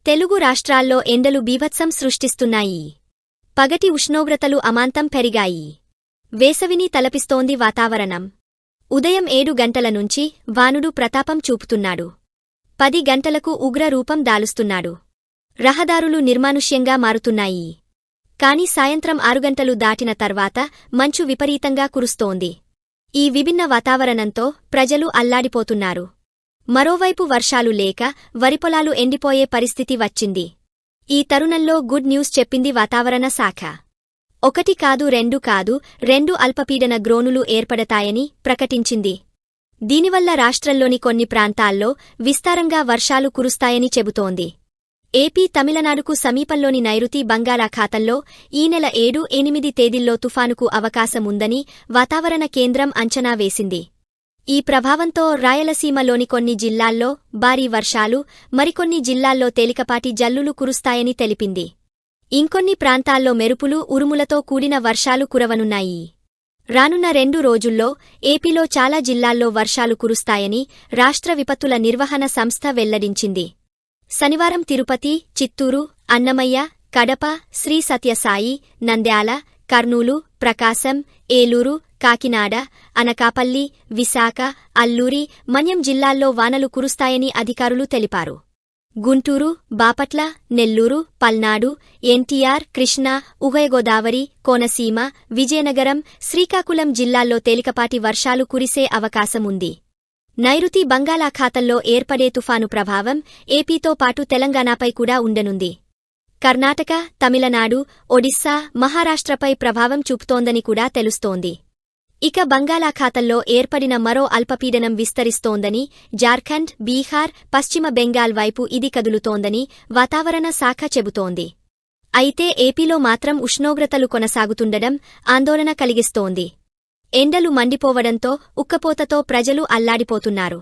తెలుగు రాష్ట్రాల్లో ఎండలు బీభత్సం సృష్టిస్తున్నాయి. పగటి ఉష్ణోగ్రతలు అమాంతం పెరిగాయి. వేసవిని తలపిస్తోంది వాతావరణం. ఉదయం 7 గంటల నుంచి వానుడు ప్రతాపం చూపుతున్నాడు. 10 గంటలకు ఉగ్ర రూపం దాలుస్తున్నాడు. రహదారులు నిర్మానుష్యంగా మారుతున్నాయి. కాని సాయంత్రం 6 గంటలు దాటిన తర్వాత మంచు విపరీతంగా కురుస్తోంది. ఈ విభిన్న వాతావరణంతో ప్రజలు అల్లాడిపోతున్నారు. మరోవైపు వర్షాలు లేక వరిపొలాలు ఎండిపోయే పరిస్థితి వచ్చింది. ఈ తరుణంలో గుడ్ న్యూస్ చెప్పింది వాతావరణ శాఖ. 1 కాదు 2 కాదు 2 అల్పపీడన ద్రోణులు ఏర్పడతాయని ప్రకటించింది. దీనివల్ల రాష్ట్రంలోని కొన్ని ప్రాంతాల్లో విస్తారంగా వర్షాలు కురుస్తాయని చెబుతోంది. ఏపీ తమిళనాడుకు సమీపంలోని నైరుతి బంగాళాఖాతంలో ఈ నెల 7-8 తేదీల్లో తుఫానుకు అవకాశముందని వాతావరణ కేంద్రం అంచనా వేసింది. ఈ ప్రభావంతో రాయలసీమలోని కొన్ని జిల్లాల్లో భారీ వర్షాలు, మరికొన్ని జిల్లాల్లో తేలికపాటి జల్లులు కురుస్తాయని తెలిపింది. ఇంకొన్ని ప్రాంతాల్లో మెరుపులు, ఉరుములతో కూడిన వర్షాలు కురవనున్నాయి. రానున్న 2 రోజుల్లో ఏపీలో చాలా జిల్లాల్లో వర్షాలు కురుస్తాయని రాష్ట్ర విపత్తుల నిర్వహణ సంస్థ వెల్లడించింది. శనివారం తిరుపతి, చిత్తూరు, అన్నమయ్య, కడప, శ్రీ సత్యసాయి, నంద్యాల, కర్నూలు, ప్రకాశం, ఏలూరు, కాకినాడ, అనకాపల్లి, విశాఖ, అల్లూరి, మన్యం జిల్లాల్లో వానలు కురుస్తాయని అధికారులు తెలిపారు. గుంటూరు, బాపట్ల, నెల్లూరు, పల్నాడు, ఎన్టీఆర్, కృష్ణా, ఉభయగోదావరి, కోనసీమ, విజయనగరం, శ్రీకాకుళం జిల్లాల్లో తేలికపాటి వర్షాలు కురిసే అవకాశముంది. నైరుతి బంగాళాఖాతంలో ఏర్పడే తుఫాను ప్రభావం ఏపీతో పాటు తెలంగాణపై కూడా ఉండనుంది. కర్ణాటక, తమిళనాడు, ఒడిశా, మహారాష్ట్రపై ప్రభావం చూపుతోందని కూడా తెలుస్తోంది. ఇక బంగాళాఖాతంలో ఏర్పడిన మరో అల్పపీడనం విస్తరిస్తోందని, జార్ఖండ్, బీహార్, పశ్చిమ బెంగాల్ వైపు ఇది కదులుతోందని వాతావరణ శాఖ చెబుతోంది. అయితే ఏపీలో మాత్రం ఉష్ణోగ్రతలు కొనసాగుతుండడం ఆందోళన కలిగిస్తోంది. ఎండలు మండిపోవడంతో ఉక్కపోతతో ప్రజలు అల్లాడిపోతున్నారు.